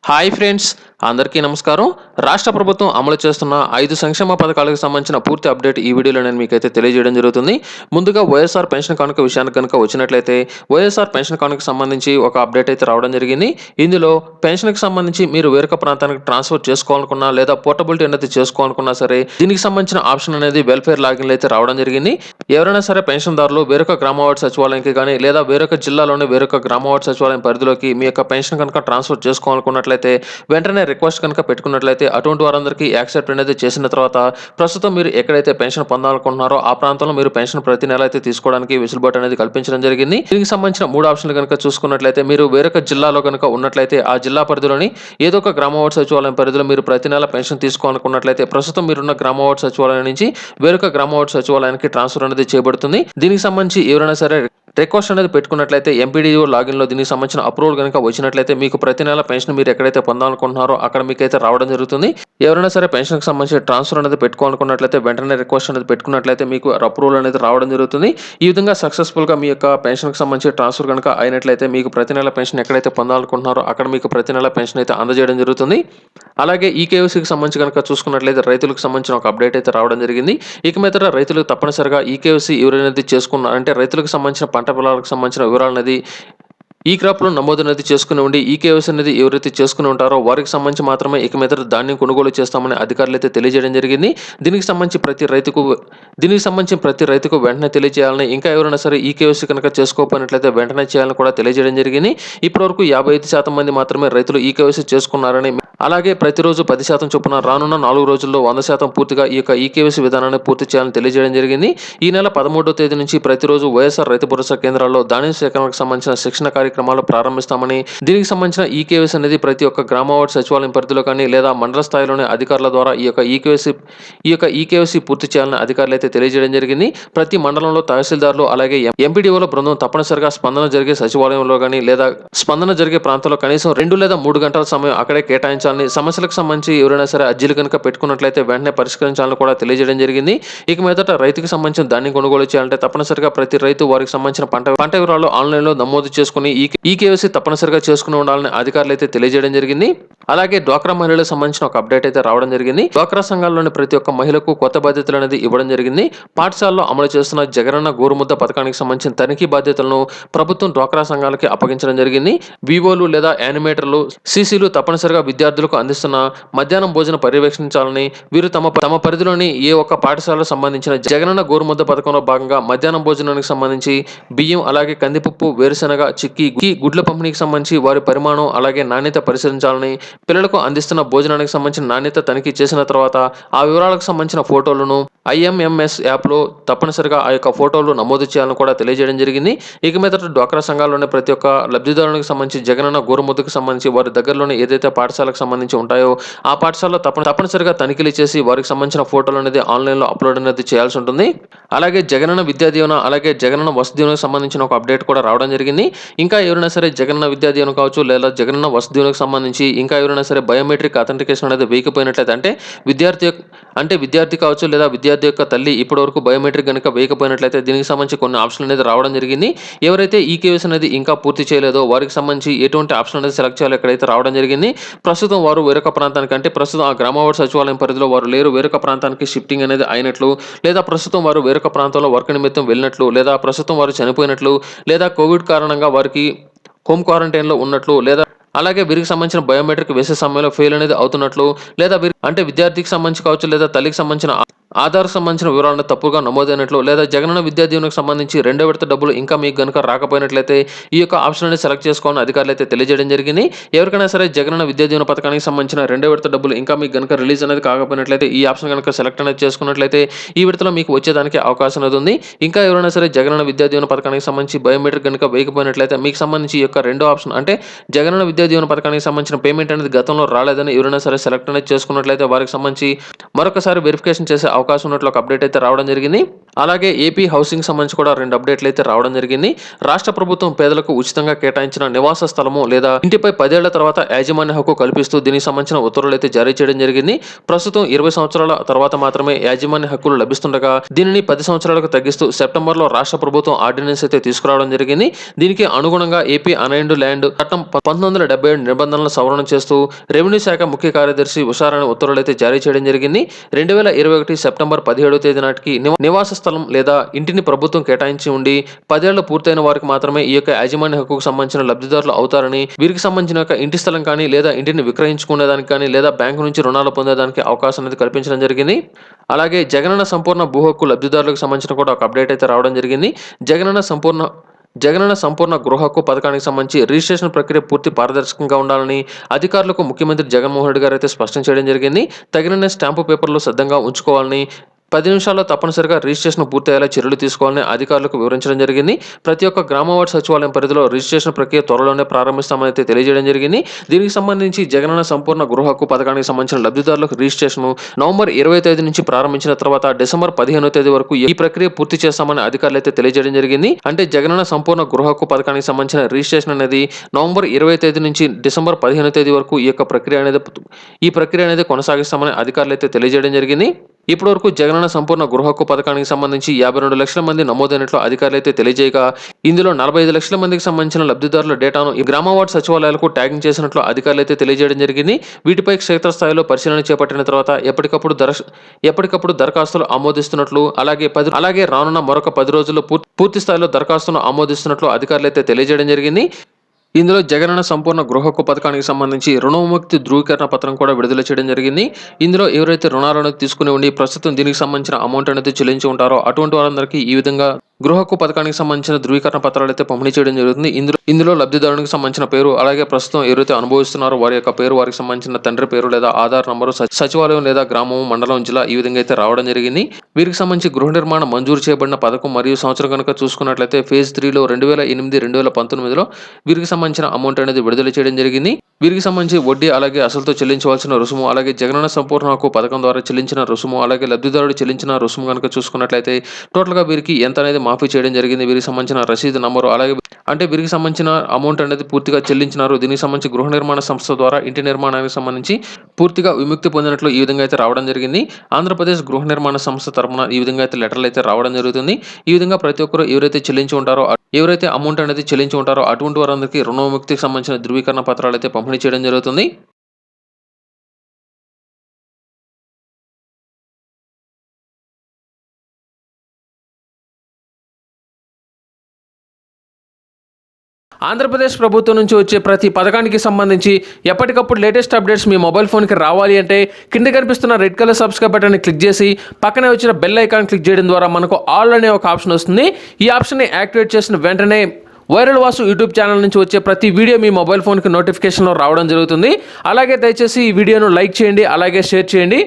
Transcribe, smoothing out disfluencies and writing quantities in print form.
Hi friends, అందరికీ నమస్కారం. రాష్ట్ర ప్రభుత్వం అమలు చేస్తున్న 5 సంక్షేమ పథకాలకు సంబంధించిన పూర్తి అప్డేట్ ఈ వీడియోలో నేను మీకైతే తెలియజేయడం జరుగుతుంది. ముందుగా వైఎస్ఆర్ పెన్షన్ కానుక విషయానికి కనుక వచ్చినట్లయితే, వైఎస్ఆర్ పెన్షన్ కానుకకు సంబంధించి ఒక అప్డేట్ అయితే రావడం జరిగింది. ఇందులో పెన్షన్‌కి సంబంధించి మీరు వేరొక ప్రాంతానికి ట్రాన్స్‌ఫర్ చేసుకోవాలనుకున్నా లేదా పోర్టబిలిటీ అనేది చేసుకోవాలనుకున్నా సరే, దీనికి సంబంధించిన ఆప్షన్ అనేది వెల్‌ఫేర్ లాగిన్‌లో అయితే రావడం జరిగింది. ఎవరైనా సరే పెన్షన్‌దారులు వేరొక గ్రామ వార్డు సచివాలయానికి గాని లేదా వేరొక జిల్లాలోని వేరొక గ్రామ వార్డు సచివాలయం పరిధిలోకి మీ యొక్క పెన్షన్ కనుక ట్రాన్స్‌ఫర్ చేసుకోవాలనుకున్నట్లయితే వెంటనే రిక్వెస్ట్ కనుక పెట్టుకున్నట్లయితే అటువంటి వారందరికీ యాక్సెప్ట్ అనేది చేసిన తర్వాత ప్రస్తుతం మీరు ఎక్కడైతే పెన్షన్ పొందాలనుకుంటున్నారో ఆ ప్రాంతంలో మీరు పెన్షన్ ప్రతి నెల అయితే తీసుకోవడానికి వెసులుబాటు అనేది కల్పించడం జరిగింది. దీనికి సంబంధించిన 3 ఆప్షన్లు కనుక చూసుకున్నట్లయితే మీరు వేరొక జిల్లాలో కనుక ఉన్నట్లయితే ఆ జిల్లా పరిధిలోని ఏదో ఒక గ్రామ వార్డు సచివాలయం పరిధిలో మీరు ప్రతి నెల పెన్షన్ తీసుకోవాలనుకున్నట్లయితే ప్రస్తుతం మీరున్న గ్రామ వార్డు సచివాలయం నుంచి వేరొక గ్రామ వార్డు సచివాలయానికి ట్రాన్స్ఫర్ అనేది చేయబడుతుంది. దీనికి సంబంధించి ఎవరైనా సరే రిక్వెస్ట్ అనేది పెట్టుకున్నట్లయితే ఎంపీడీఓ లాగిన్‌లో దీనికి సంబంధించిన అప్రూవల్ గనుక వచ్చినట్లయితే మీకు ప్రతి నెల పెన్షన్ మీరు ఎక్కడైతే పొందాలనుకుంటున్నారో అక్కడ మీకైతే రావడం జరుగుతుంది. ఎవరైనా సరే పెన్షన్‌కి సంబంధించి ట్రాన్స్ఫర్ అనేది పెట్టుకోవాలనుకున్నట్లయితే వెంటనే రిక్వెస్ట్ అనేది పెట్టుకున్నట్లయితే మీకు అప్రూవల్ అనేది రావడం జరుగుతుంది. ఈ విధంగా సక్సెస్‌ఫుల్‌గా మీ యొక్క పెన్షన్‌కి సంబంధించి ట్రాన్స్ఫర్ గనుక అయినట్లయితే మీకు ప్రతి నెల పెన్షన్ ఎక్కడైతే పొందాలనుకుంటున్నారో అక్కడ మీకు ప్రతి నెల పెన్షన్ అయితే అందజేయడం జరుగుతుంది. అలాగే ఈకేవైసీకి సంబంధించి గనుక చూసుకున్నట్లయితే రైతులకు సంబంధించిన ఒక అప్డేట్ అయితే రావడం జరిగింది. ఇక మీదట రైతులు తప్పనిసరిగా ఈకేవైసీ ఎవరైనది చేసుకున్న అంటే రైతులకు సంబంధించిన పంట పొలాలకు సంబంధించిన వివరాలనేది ఈ క్రాప్‌లో నమోదనేది చేసుకుని ఉండి, ఈకేవైసీ అనేది ఎవరైతే చేసుకుని ఉంటారో వారికి సంబంధించి మాత్రమే ఇక మీదట ధాన్యం కొనుగోలు చేస్తామని అధికారులైతే తెలియజేయడం జరిగింది. దీనికి సంబంధించి ప్రతి రైతుకు వెంటనే తెలియజేయాలని, ఇంకా ఎవరైనా సరే ఈకేవైసీ కనుక చేసుకోకపోయినట్లయితే వెంటనే చేయాలని కూడా తెలియజేయడం జరిగింది. ఇప్పటివరకు 55% మంది మాత్రమే రైతులు ఈకేవైసీ చేసుకున్నారని, అలాగే ప్రతిరోజు 10% చొప్పున రానున్న 4 రోజుల్లో 100% పూర్తిగా ఈ యొక్క ఈకేవైసీ విధానాన్ని పూర్తి చేయాలని తెలియజేయడం జరిగింది. ఈ నెల 13వ తేదీ నుంచి ప్రతిరోజు వైఎస్ఆర్ రైతు భరోసా కేంద్రాల్లో ధాన్యం సేకరణకు సంబంధించిన శిక్షణ కార్యక్రమాలు ప్రారంభిస్తామని, దీనికి సంబంధించిన ఈకేవైసీ అనేది ప్రతి ఒక్క గ్రామ వార్డు సచివాలయం పరిధిలో కానీ లేదా మండల స్థాయిలోని అధికారుల ద్వారా ఈ యొక్క ఈకేవైసీ పూర్తి చేయాలని అధికారులు అయితే తెలియజేయడం జరిగింది. ప్రతి మండలంలో తహసీల్దార్లు అలాగే ఎంపీడీఓల బృందం తప్పనిసరిగా స్పందన జరిగే సచివాలయంలో కానీ లేదా స్పందన జరిగే ప్రాంతంలో కనీసం 2 లేదా 3 గంటల సమయం అక్కడే కేటాయించాలని, సమస్యలకు సంబంధించి ఎవరైనా సరే అర్జీలు కనుక పెట్టుకున్నట్లయితే వెంటనే పరిష్కరించాలని కూడా తెలియజేయడం జరిగింది. ఇక మీదట రైతుకు సంబంధించిన ధాన్యం కొనుగోలు చేయాలంటే తప్పనిసరిగా ప్రతి రైతు వారికి సంబంధించిన పంట వివరాలు ఆన్లైన్లో నమోదు చేసుకుని ఈకేవైసీ తప్పనిసరిగా చేసుకుని ఉండాలని అధికారులు అయితే తెలియజేయడం జరిగింది. అలాగే డ్వాక్రా మహిళలకు సంబంధించిన ఒక అప్డేట్ అయితే రావడం జరిగింది. డ్వాక్రా సంఘాల్లోని ప్రతి ఒక్క మహిళకు కొత్త బాధ్యతలు అనేది ఇవ్వడం జరిగింది. పాఠశాలలో అమలు చేస్తున్న జగనన్న గోరుముద్ద పథకానికి సంబంధించిన తనిఖీ బాధ్యతలను ప్రభుత్వం డ్వాక్రా సంఘాలకి అప్పగించడం జరిగింది. వివోలు లేదా యానిమేటర్లు, సీసీలు తప్పనిసరిగా విద్యార్థులకు అందిస్తున్న మధ్యాహ్నం భోజనం పర్యవేక్షించాలని, వీరు తమ పరిధిలోని ఏ ఒక్క పాఠశాలకు సంబంధించిన జగనన్న గోరుముద్ద పథకంలో భాగంగా మధ్యాహ్నం భోజనానికి సంబంధించి బియ్యం అలాగే కందిపప్పు, వేరుశెనగ, చిక్కీ, గుడ్ల పంపిణీకి సంబంధించి వారి పరిమాణం అలాగే నాణ్యత పరిశీలించాలని, పిల్లలకు అందిస్తున్న భోజనానికి సంబంధించిన నాణ్యత తనిఖీ చేసిన తర్వాత ఆ వివరాలకు సంబంధించిన ఫోటోలను ఐఎంఎంఎస్ యాప్లో తప్పనిసరిగా ఆ యొక్క ఫోటోలు నమోదు చేయాలని కూడా తెలియజేయడం జరిగింది. ఇక మీదట డ్వాక్రా సంఘాల్లోని ప్రతి ఒక్క లబ్ధిదారునికి సంబంధించి జగనన్న గోరుముద్దకు సంబంధించి వారి దగ్గరలోని ఏదైతే పాఠశాలకు సంబంధించి ఉంటాయో ఆ పాఠశాలలో తప్పనిసరిగా తనిఖీలు చేసి వారికి సంబంధించిన ఫోటోలు అనేది ఆన్లైన్లో అప్లోడ్ అనేది చేయాల్సి ఉంటుంది. అలాగే జగనన్న విద్యా దీవెన అలాగే జగనన్న వసతి దీవెనకు సంబంధించిన ఒక అప్డేట్ కూడా రావడం జరిగింది. ఇంకా ఎవరైనా సరే జగనన్న విద్యా దీవెన కావచ్చు లేదా జగనన్న వసతి దీవెనకు సంబంధించి ఇంకా ఎవరైనా సరే బయోమెట్రిక్ అథెంటికేషన్ అనేది వేయకపోయినట్లయితే అంటే విద్యార్థి కావచ్చు లేదా విద్యార్థి యొక్క తల్లి ఇప్పటివరకు బయోమెట్రిక్ కనుక వేయకపోయినట్లయితే దీనికి సంబంధించి కొన్ని ఆప్షన్ అనేది రావడం జరిగింది. ఎవరైతే ఈకేవైసీ అనేది ఇంకా పూర్తి చేయలేదో వారికి సంబంధించి ఎటువంటి ఆప్షన్ అనేది సెలెక్ట్ చేయాలో ఎక్కడైతే రావడం జరిగింది. ప్రస్తుతం వారు వేరొక ప్రాంతానికి అంటే ప్రస్తుతం ఆ గ్రామ వార్డు సచివాలయం పరిధిలో వారు లేరు, వేరొక ప్రాంతానికి షిఫ్టింగ్ అనేది అయినట్లు, లేదా ప్రస్తుతం వారు వేరొక ప్రాంతంలో వర్క్ నిమిత్తం వెళ్ళినట్లు, లేదా ప్రస్తుతం వారు చనిపోయినట్లు, లేదా కోవిడ్ కారణంగా వారికి హోమ్ క్వారంటైన్లో ఉన్నట్లు, లేదా అలాగే వీరికి సంబంధించిన బయోమెట్రిక్ వేసే సమయంలో ఫెయిల్ అనేది అవుతున్నట్లు, లేదా విద్యార్థికి సంబంధించి కావచ్చు లేదా తల్లికి సంబంధించిన ఆధార్ సంబంధించిన వివరాలను తప్పుగా నమోదైనట్లు, లేదా జగనన్న విద్యా దీవెనకు సంబంధించి 2వ విడత డబ్బులు ఇంకా మీకు గనుక రాకపోయినట్లయితే ఈ యొక్క ఆప్షన్ అనేది సెలెక్ట్ చేసుకోవాలని అధికారులు అయితే తెలియజేయడం జరిగింది. ఎవరికైనా సరే జగనన్న విద్యా దీవెన పథకానికి సంబంధించిన 2వ విడత డబ్బులు ఇంకా మీకు గనుక రిలీజ్ అనేది కాకపోయినట్లయితే ఈ ఆప్షన్ కనుక సెలెక్ట్ అనేది చేసుకున్నట్లయితే ఈ విడతలో మీకు వచ్చేదానికి అవకాశం అనేది ఉంది. ఇంకా ఎవరైనా సరే జగనన్న విద్యా దీవెన పథకానికి సంబంధించి బయోమెట్రిక్ కనుక వేయకపోయినట్లయితే మీకు సంబంధించి ఈ యొక్క రెండో ఆప్షన్ అంటే జగనన్న విద్యా దీవెన పథకానికి సంబంధించిన పేమెంట్ అనేది గతంలో రాలేదని ఎవరైనా సరే సెలెక్ట్ అనేది చేసుకున్నట్లయితే వారికి సంబంధించి మరొకసారి వెరిఫికేషన్ చేసే అవకాశం ఉన్నట్లు ఒక అప్డేట్ అయితే రావడం జరిగింది. అలాగే ఏపీ హౌసింగ్ సంబంధించి కూడా 2 అప్డేట్లు అయితే రావడం జరిగింది. రాష్ట్ర ప్రభుత్వం పేదలకు ఉచితంగా కేటాయించిన నివాస స్థలము లేదా ఇంటిపై 10 ఏళ్ల తర్వాత యాజమాన్య హక్కు కల్పిస్తూ దీనికి సంబంధించిన ఉత్తర్వులు అయితే జారీ చేయడం జరిగింది. ప్రస్తుతం 20 సంవత్సరాల తర్వాత మాత్రమే యాజమాన్య హక్కులు లభిస్తుండగా దీనిని 10 సంవత్సరాలకు తగ్గిస్తూ సెప్టెంబర్లో రాష్ట్ర ప్రభుత్వం ఆర్డినెన్స్ అయితే తీసుకురావడం జరిగింది. దీనికి అనుగుణంగా ఏపీ అన్అలైన్డ్ ల్యాండ్ చట్టం 1977 నిబంధనలను సవరణ చేస్తూ రెవెన్యూ శాఖ ముఖ్య కార్యదర్శి ఉషారాణి ఉత్తర్వులు అయితే జారీ చేయడం జరిగింది. 2021 సెప్టెంబర్ 17వ తేదీ నాటికి నివాస స్థలం లేదా ఇంటిని ప్రభుత్వం కేటాయించి ఉండి 10 ఏళ్లు పూర్తయిన వారికి మాత్రమే ఈ యొక్క యాజమాన్య హక్కుకు సంబంధించిన లబ్ధిదారులు అవుతారని, వీరికి సంబంధించిన యొక్క ఇంటి స్థలం కానీ లేదా ఇంటిని విక్రయించుకునేదానికి కానీ లేదా బ్యాంకు నుంచి రుణాలు పొందేదానికి అవకాశం అనేది కల్పించడం జరిగింది. అలాగే జగనన్న సంపూర్ణ భూ హక్కు లబ్ధిదారులకు సంబంధించిన కూడా ఒక అప్డేట్ అయితే రావడం జరిగింది. జగనన్న సంపూర్ణ గృహ హక్కు పథకానికి సంబంధించి రిజిస్ట్రేషన్ ప్రక్రియ పూర్తి పారదర్శకంగా ఉండాలని అధికారులకు ముఖ్యమంత్రి జగన్మోహన్ రెడ్డి గారు అయితే స్పష్టం చేయడం జరిగింది. తగిన స్టాంపు పేపర్లు సిద్ధంగా ఉంచుకోవాలని, 10 నిమిషాల్లో తప్పనిసరిగా రిజిస్ట్రేషన్ పూర్తయ్యేలా చర్యలు తీసుకోవాలని అధికారులకు వివరించడం జరిగింది. ప్రతి ఒక్క గ్రామవార్డు సచివాలయం పరిధిలో రిజిస్ట్రేషన్ ప్రక్రియ త్వరలోనే ప్రారంభిస్తామని అయితే తెలియజేయడం జరిగింది. దీనికి సంబంధించి జగనన్న సంపూర్ణ గృహ హక్కు పథకానికి సంబంధించిన లబ్ధిదారులకు రిజిస్ట్రేషన్ నవంబర్ 20వ తేదీ నుంచి ప్రారంభించిన తర్వాత డిసెంబర్ 15వ తేదీ వరకు ఈ ప్రక్రియ పూర్తి చేస్తామని అధికారులు అయితే తెలియజేయడం జరిగింది. అంటే జగనన్న సంపూర్ణ గృహ హక్కు పథకానికి సంబంధించిన రిజిస్ట్రేషన్ అనేది నవంబర్ 20వ తేదీ నుంచి డిసెంబర్ 15వ తేదీ వరకు ఈ ప్రక్రియ అనేది కొనసాగిస్తామని అధికారులు అయితే తెలియజేయడం జరిగింది. ఇప్పటి వరకు జగనన్న సంపూర్ణ గృహ హక్కు పథకానికి సంబంధించి 52 లక్షల మంది నమోదైనట్లు అధికారులు అయితే తెలియజేయగా ఇందులో 45 లక్షల మందికి సంబంధించిన లబ్ధిదారుల డేటాను ఈ గ్రామ వార్డు సచివాలయాలకు ట్యాగింగ్ చేసినట్లు అధికారులు అయితే తెలియజేయడం జరిగింది. వీటిపై క్షేత్రస్థాయిలో పరిశీలన చేపట్టిన తర్వాత ఎప్పటికప్పుడు దరఖాస్తులు ఆమోదిస్తున్నట్లు అలాగే రానున్న మరొక 10 రోజుల్లో పూర్తి స్థాయిలో దరఖాస్తును ఆమోదిస్తున్నట్లు అధికారులు అయితే తెలియజేయడం జరిగింది. ఇందులో జగనన్న సంపూర్ణ గృహ హక్కు పథకానికి సంబంధించి రుణవిముక్తి ధృవీకరణ పత్రం కూడా విడుదల చేయడం జరిగింది. ఇందులో ఎవరైతే రుణాలను తీసుకుని ఉండి ప్రస్తుతం దీనికి సంబంధించిన అమౌంట్ అనేది చెల్లించి ఉంటారో అటువంటి వారందరికీ ఈ విధంగా గృహ హక్కు పథకానికి సంబంధించిన ధృవీకరణ పత్రాలు అయితే పంపిణీ చేయడం జరుగుతుంది. ఇందులో లబ్ధిదారునికి సంబంధించిన పేరు, అలాగే ప్రస్తుతం ఎవరైతే అనుభవిస్తున్నారో వారి యొక్క పేరు, వారికి సంబంధించిన తండ్రి పేరు లేదా ఆధార్ నంబరు, సచివాలయం లేదా గ్రామం, మండలం, జిల్లా ఈ విధంగా అయితే రావడం జరిగింది. వీరికి సంబంధించి గృహ నిర్మాణం మంజూరు చేయబడిన పథకం మరియు సంవత్సరం కనుక చూసుకున్నట్లయితే ఫేజ్ 3లో 2008-2019లో వీరికి సంబంధించిన అమౌంట్ అనేది విడుదల చేయడం జరిగింది. వీరికి సంబంధించి వడ్డీ అలాగే అసలుతో చెల్లించవలసిన రుసుము, అలాగే జగనన్న సంపూర్ణ హక్కు పథకం ద్వారా చెల్లించిన రుసుము, అలాగే లబ్ధిదారుడు చెల్లించిన రుసుము కనుక చూసుకున్నట్లయితే టోటల్గా వీరికి ఎంత అనేది మాఫీ చేయడం జరిగింది. వీరికి సంబంధించిన రసీదు నంబరు, అలాగే అంటే వీరికి సంబంధించిన అమౌంట్ అనేది పూర్తిగా చెల్లించినారు. దీనికి సంబంధించి గృహ నిర్మాణ సంస్థ ద్వారా ఇంటి నిర్మాణానికి సంబంధించి పూర్తిగా విముక్తి పొందినట్లు ఈ విధంగా అయితే రావడం జరిగింది. ఆంధ్రప్రదేశ్ గృహ నిర్మాణ సంస్థ తరపున ఈ విధంగా అయితే లెటర్లు అయితే రావడం జరుగుతుంది. ఈ విధంగా ప్రతి ఒక్కరు ఎవరైతే అమౌంట్ అనేది చెల్లించి ఉంటారో అటువంటి వారందరికీ రుణ విముక్తికి సంబంధించిన ధృవీకరణ పత్రాలు అయితే పంపిణీ చేయడం జరుగుతుంది. ఆంధ్రప్రదేశ్ ప్రభుత్వం నుంచి వచ్చే ప్రతి పథకానికి సంబంధించి ఎప్పటికప్పుడు లేటెస్ట్ అప్డేట్స్ మీ మొబైల్ ఫోన్కి రావాలి అంటే కింద కనిపిస్తున్న రెడ్ కలర్ సబ్స్క్రైబ్ బటన్ని క్లిక్ చేసి పక్కనే వచ్చిన బెల్ ఐకాన్ క్లిక్ చేయడం ద్వారా మనకు ఆల్ అనే ఒక ఆప్షన్ వస్తుంది. ఈ ఆప్షన్ని యాక్టివేట్ చేసిన వెంటనే వైరల్ వాసు యూట్యూబ్ ఛానల్ నుంచి వచ్చే ప్రతి వీడియో మీ మొబైల్ ఫోన్కి నోటిఫికేషన్లో రావడం జరుగుతుంది. అలాగే దయచేసి ఈ వీడియోను లైక్ చేయండి, అలాగే షేర్ చేయండి.